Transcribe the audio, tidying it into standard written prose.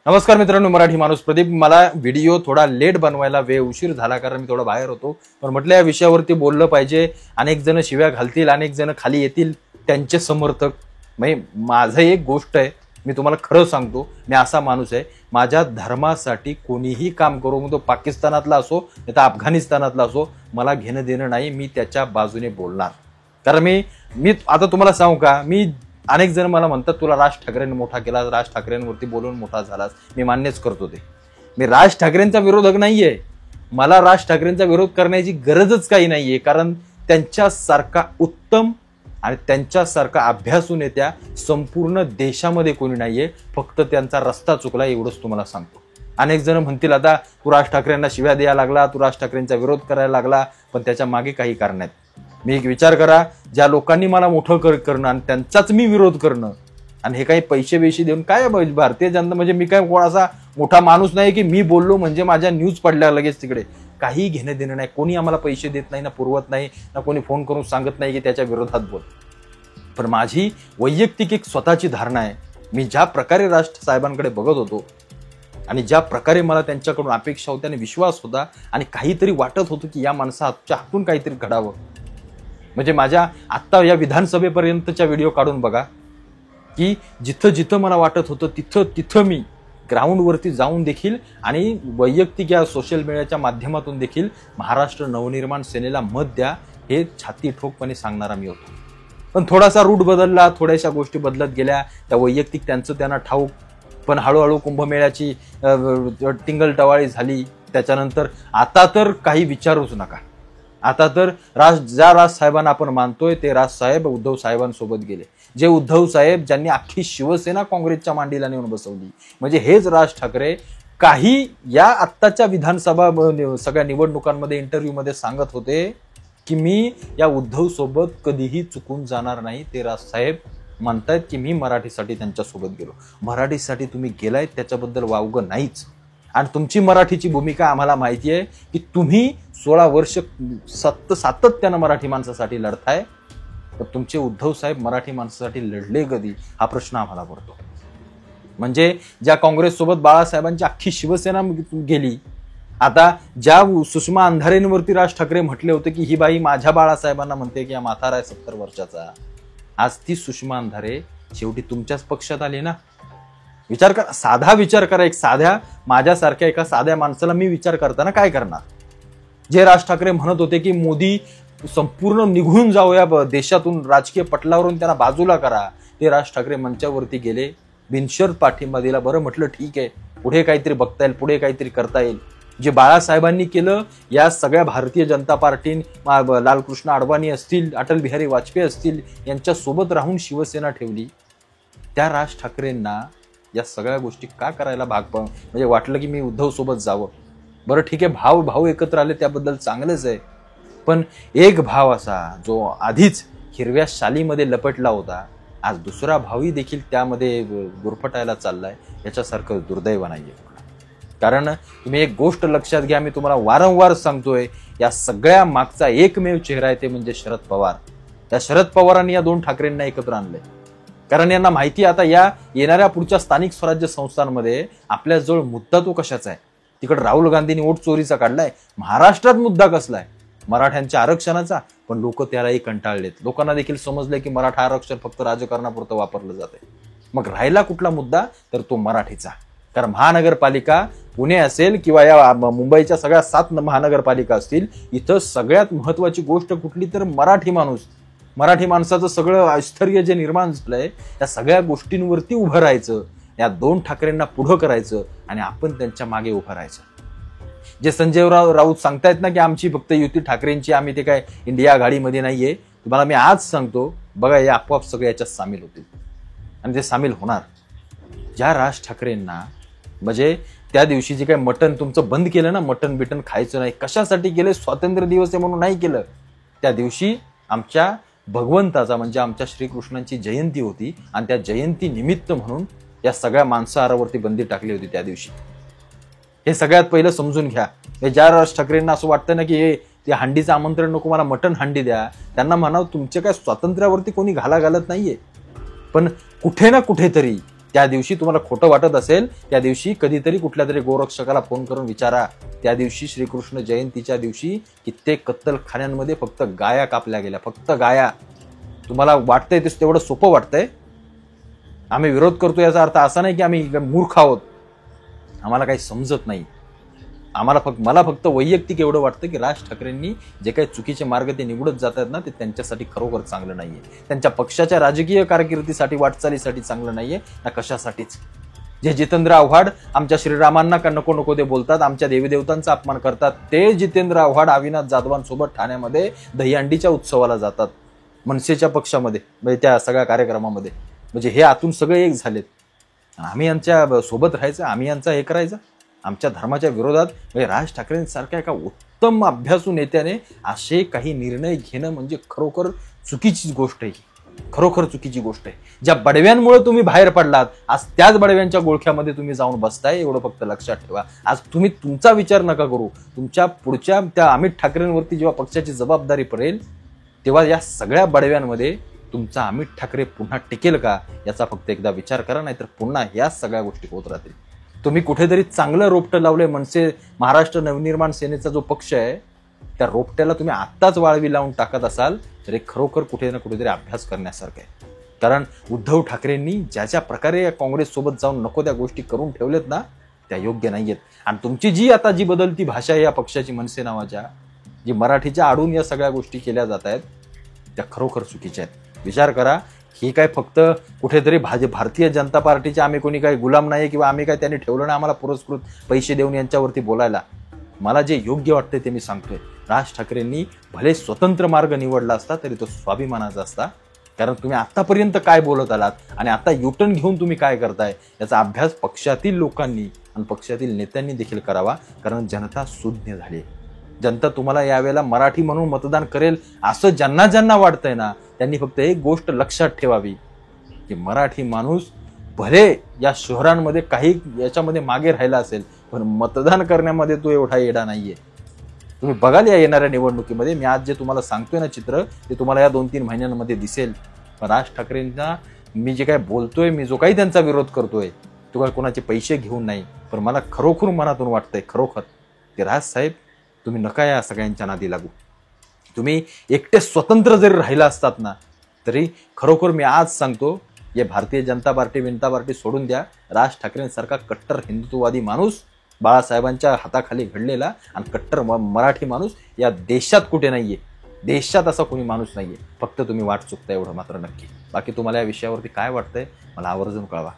नमस्कार मित्रांनो, मराठी माणूस प्रदीप. मला व्हिडिओ थोडा लेट बनवायला उशीर झाला कारण मी थोडा बाहेर होतो. पण म्हटलं या विषयावरती बोललं पाहिजे. अनेक जण शिव्या घालतील, अनेक जण खाली येतील, त्यांचे समर्थक. म्हणजे माझं एक गोष्ट आहे, मी तुम्हाला खरं सांगतो, मी असा माणूस आहे, माझ्या धर्मासाठी कोणीही काम करू, मग तो पाकिस्तानातला असो नाही तर अफगाणिस्तानातला असो, मला घेणं देणं नाही. मी त्याच्या बाजूने बोलणार. कारण मी आता तुम्हाला सांगू का, अनेक जण मला म्हणतात तुला राज ठाकरेंनी मोठा केला, राज ठाकरेंवरती बोलून मोठा झालास. मी मान्यच करतो ते. मी राज ठाकरेंचा विरोधक नाहीये. मला राज ठाकरेंचा विरोध करण्याची गरजच काही नाहीये, कारण त्यांच्यासारखा उत्तम आणि त्यांच्यासारखा अभ्यासू नेत्या संपूर्ण देशामध्ये कोणी नाहीये. फक्त त्यांचा रस्ता चुकला एवढंच तुम्हाला सांगतो. अनेक जण म्हणतील आता तू राज ठाकरेंना शिव्या द्यायला लागला, तू राज ठाकरेंचा विरोध करायला लागला, पण त्याच्या मागे काही कारण आहेत. मी एक विचार करा, ज्या लोकांनी मला मोठं करणं आणि त्यांचाच मी विरोध करणं, आणि हे काही पैसे देऊन काय भारतीय जनता, म्हणजे मी काय कोणाचा मोठा माणूस नाही की मी बोललो म्हणजे माझ्या न्यूज पडल्या लगेच तिकडे. काही घेणं देणं नाही. कोणी आम्हाला पैसे देत नाही, ना पुरवत नाही, ना कोणी फोन करून सांगत नाही की त्याच्या विरोधात बोल. पण माझी वैयक्तिक एक स्वतःची धारणा आहे. मी ज्या प्रकारे राज साहेबांकडे बघत होतो आणि ज्या प्रकारे मला त्यांच्याकडून अपेक्षा होत्या आणि विश्वास होता आणि काहीतरी वाटत होतं की या माणसाच्या हातून काहीतरी घडावं. म्हणजे माझ्या आत्ता या विधानसभेपर्यंतच्या व्हिडिओ काढून बघा की जिथं जिथं मला वाटत होतं तिथं मी ग्राउंडवरती जाऊन देखील आणि वैयक्तिक या सोशल मीडियाच्या माध्यमातून देखील महाराष्ट्र नवनिर्माण सेनेला मत द्या हे छाती ठोकपणे सांगणारा मी होतो. पण थोडासा रूट बदलला, थोड्याशा गोष्टी बदलत गेल्या, त्या वैयक्तिक त्यांचं त्यांना ठाऊक. पण हळूहळू कुंभमेळ्याची टिंगल टवाळी झाली. त्याच्यानंतर आता तर काही विचारूच नका. आता तर ज्या राज साहेबांना आपण मानतोय ते राज साहेब उद्धव साहेबांसोबत गेले. जे उद्धव साहेब ज्यांनी अख्खी शिवसेना काँग्रेसच्या मांडीला नेऊन बसवली, म्हणजे हेच राज ठाकरे काही या आत्ताच्या विधानसभा सगळ्या निवडणुकांमध्ये इंटरव्ह्यूमध्ये सांगत होते की मी या उद्धव सोबत कधीही चुकून जाणार नाही. ते राज साहेब म्हणतायत की मी मराठीसाठी त्यांच्यासोबत गेलो. मराठीसाठी तुम्ही गेलायत त्याच्याबद्दल वावगं नाहीच. आणि तुमची मराठीची भूमिका आम्हाला माहिती आहे की तुम्ही 16 वर्ष सातत्यानं मराठी माणसासाठी लढताय. तर तुमचे उद्धव साहेब मराठी माणसासाठी लढले कधी, हा प्रश्न आम्हाला पडतो. म्हणजे ज्या काँग्रेससोबत बाळासाहेबांची अख्खी शिवसेना गेली, आता ज्या सुषमा अंधारेंवरती राज ठाकरे म्हटले होते की ही बाई माझ्या बाळासाहेबांना म्हणते की हा म्हातारा आहे 70 वर्षाचा, आज ती सुषमा अंधारे शेवटी तुमच्याच पक्षात आली ना. विचार करा, साधा विचार करा. एक साध्या माझ्यासारख्या एका साध्या माणसाला मी विचार करताना काय करणार. जे राज ठाकरे म्हणत होते की मोदी संपूर्ण निघून जाऊ या देशातून, राजकीय पटलावरून त्यांना बाजूला करा, ते राज ठाकरे मंचावरती गेले, बिनशर्त पाठिंबा दिला. बरं म्हटलं ठीक आहे, पुढे काहीतरी बघता येईल, पुढे काहीतरी करता येईल. जे बाळासाहेबांनी केलं, या सगळ्या भारतीय जनता पार्टी, लालकृष्ण अडवाणी असतील, अटल बिहारी वाजपेयी असतील, यांच्या सोबत राहून शिवसेना ठेवली. त्या राज ठाकरेंना या सगळ्या गोष्टी का करायला भाग म्हणजे वाटलं की मी उद्धव सोबत जावं. बरं ठीक आहे, भाऊ एकत्र आले त्याबद्दल चांगलंच आहे. पण एक भाव असा जो आधीच हिरव्या शालीमध्ये लपटला होता, आज दुसरा भाऊही देखील त्यामध्ये गुरफटायला चाललाय, याच्यासारखं दुर्दैव नाहीये. कारण तुम्ही एक गोष्ट लक्षात घ्या, मी तुम्हाला वारंवार सांगतोय, या सगळ्या मागचा एकमेव चेहरा आहे ते म्हणजे शरद पवार. त्या शरद पवारांनी या दोन ठाकरेंना एकत्र आणलंय. कारण यांना माहिती आता या येणाऱ्या पुढच्या स्थानिक स्वराज्य संस्थांमध्ये आपल्याजवळ मुद्दा तो कशाचा आहे. तिकडे राहुल गांधींनी वोट चोरीचा काढलाय, महाराष्ट्रात मुद्दा कसलाय, मराठ्यांच्या आरक्षणाचा. पण लोक त्यालाही कंटाळलेत. लोकांना देखील समजलंय की मराठा आरक्षण फक्त राजकारणापुरतं वापरलं जातंय. मग राहिला कुठला मुद्दा, तर तो मराठीचा. कारण महानगरपालिका पुणे असेल किंवा या मुंबईच्या सगळ्या 7 महानगरपालिका असतील, इथं सगळ्यात महत्वाची गोष्ट कुठली, तर मराठी माणूस, मराठी माणसाचं सगळं ऐश्वर्य जे निर्माण झालंय, या सगळ्या गोष्टींवरती उभं राहायचं. या दोन ठाकरेंना पुढं करायचं आणि आपण त्यांच्या मागे उभं राहायचं. जे संजय राऊत सांगतायत ना की आमची फक्त युती ठाकरेंची, आम्ही ते काय इंडिया आघाडीमध्ये नाहीये, तुम्हाला मी आज सांगतो, बघा हे आपोआप सगळे याच्यात सामील होतील आणि ते सामील होणार. ज्या राज ठाकरेंना म्हणजे त्या दिवशी जे काय मटण तुमचं बंद केलं ना, मटण बिटन खायचं नाही, कशासाठी केलं, स्वातंत्र्य दिवस आहे म्हणून नाही केलं. त्या दिवशी आमच्या भगवंताचा म्हणजे आमच्या श्रीकृष्णांची जयंती होती आणि त्या जयंती निमित्त म्हणून या सगळ्या मांसाहारावरती बंदी टाकली होती त्या दिवशी. हे सगळ्यात पहिलं समजून घ्या. ज्या राज ठाकरेंना असं वाटतं ना की ते हंडीचं आमंत्रण नको, मला मटण हंडी द्या, त्यांना म्हणावं तुमच्या काय स्वातंत्र्यावरती कोणी घाला घालत नाहीये. पण कुठे ना कुठेतरी त्या दिवशी तुम्हाला खोटं वाटत असेल, त्या दिवशी कधीतरी कुठल्या तरी गोरक्षकाला फोन करून विचारा. त्या दिवशी श्रीकृष्ण जयंतीच्या दिवशी कित्येक कत्तलखान्यांमध्ये फक्त गाया कापल्या गेल्या, फक्त गाया. तुम्हाला वाटतंय तेवढं सोपं वाटतंय? आम्ही विरोध करतो याचा अर्थ असा नाही की आम्ही मूर्ख आहोत, आम्हाला काही समजत नाही. मला फक्त वैयक्तिक एवढं वाटतं की राज ठाकरेंनी जे काही चुकीचे मार्ग ते निवडत जातात ना, ते त्यांच्यासाठी खरोखर चांगलं नाहीये. त्यांच्या पक्षाच्या राजकीय कारकिर्दीसाठी, वाटचालीसाठी चांगलं नाहीये ना कशासाठीच. जे जितेंद्र आव्हाड आमच्या श्रीरामांना नको नको ते बोलतात, आमच्या देवीदेवतांचा अपमान करतात, ते जितेंद्र आव्हाड अविनाश जाधवांसोबत ठाण्यामध्ये दहीहंडीच्या उत्सवाला जातात, मनसेच्या पक्षामध्ये, म्हणजे त्या सगळ्या कार्यक्रमामध्ये. म्हणजे हे आतून सगळे एक झालेत. आम्ही यांच्या सोबत राहायचं, आम्ही यांचा हे करायचं. आमच्या धर्माच्या विरोधात म्हणजे राज ठाकरेंसारख्या एका उत्तम अभ्यासू नेत्याने असे काही निर्णय घेणं म्हणजे खरोखर चुकीची गोष्ट आहे. खरोखर चुकीची गोष्ट आहे. ज्या बडव्यांमुळे तुम्ही बाहेर पडलात, आज त्याच बडव्यांच्या गोळख्यामध्ये तुम्ही जाऊन बसताय, एवढं फक्त लक्षात ठेवा. आज तुम्ही तुमचा विचार नका करू. तुमच्या पुढच्या त्या अमित ठाकरेंवरती जेव्हा पक्षाची जबाबदारी पडेल, तेव्हा या सगळ्या बडव्यांमध्ये तुमचा अमित ठाकरे पुन्हा टिकेल का याचा फक्त एकदा विचार करा, नाहीतर पुन्हा याच सगळ्या गोष्टी होत राहतील. तुम्ही कुठेतरी चांगलं रोपटं लावलंय. मनसे, महाराष्ट्र नवनिर्माण सेनेचा जो पक्ष आहे, त्या रोपट्याला तुम्ही आत्ताच वाळवी लावून टाकत असाल तर खरोखर कुठे ना कुठेतरी अभ्यास करण्यासारखं आहे. कारण उद्धव ठाकरेंनी ज्या प्रकारे काँग्रेससोबत जाऊन नको त्या गोष्टी करून ठेवलेत ना, त्या योग्य नाहीयेत. आणि तुमची जी बदलती भाषा आहे या पक्षाची, मनसे नावाच्या, जी मराठीच्या आडून या सगळ्या गोष्टी केल्या जात आहेत, त्या खरोखर चुकीच्या आहेत. विचार करा. ही काय फक्त कुठेतरी भारतीय जनता पार्टीचे आम्ही कोणी काही गुलाम नाही, किंवा आम्ही काय त्यांनी ठेवलं ना आम्हाला पुरस्कृत पैसे देऊन यांच्यावरती बोलायला. मला जे योग्य वाटते ते मी सांगतोय. राज ठाकरेंनी भले स्वतंत्र मार्ग निवडला असता तरी तो स्वाभिमानाचा असता. कारण तुम्ही आतापर्यंत काय बोलत आलात आणि आता युटर्न घेऊन तुम्ही काय करताय याचा अभ्यास पक्षातील लोकांनी आणि पक्षातील नेत्यांनी देखील करावा. कारण जनता सुज्ञ झाली. जनता तुम्हाला यावेळेला मराठी म्हणून मतदान करेल असं ज्यांना ज्यांना वाटतंय ना, त्यांनी फक्त एक गोष्ट लक्षात ठेवावी की मराठी माणूस भले या शहरांमध्ये काही याच्यामध्ये मागे राहिला असेल, पण मतदान करण्यामध्ये तो एवढा येडा नाहीये. तुम्ही बघाल या येणाऱ्या निवडणुकीमध्ये. मी आज जे तुम्हाला सांगतोय ना चित्र, ते तुम्हाला या 2-3 महिन्यांमध्ये दिसेल. पण राज ठाकरेंना मी जे काय बोलतोय, मी जो काही त्यांचा विरोध करतोय, तो काय कोणाचे पैसे घेऊन नाही, पण मला खरोखर मनातून वाटतंय खरोखर की राज साहेब, तुम्ही नका या सगळ्यांच्या नादी लागू. तुम्ही एकटे स्वतंत्र जरी राहिला असतात ना, तरी खरोखर मी आज सांगतो, या भारतीय जनता पार्टी सोडून द्या. राज ठाकरेंसारखा कट्टर हिंदुत्ववादी माणूस, बाळासाहेबांच्या हाताखाली घडलेला आणि कट्टर मराठी माणूस या देशात कुठे नाहीये. देशात असा कोणी माणूस नाहीये. फक्त तुम्ही वाट चुकता, एवढं मात्र नक्की. बाकी तुम्हाला या विषयावरती काय वाटतंय मला आवर्जून कळवा.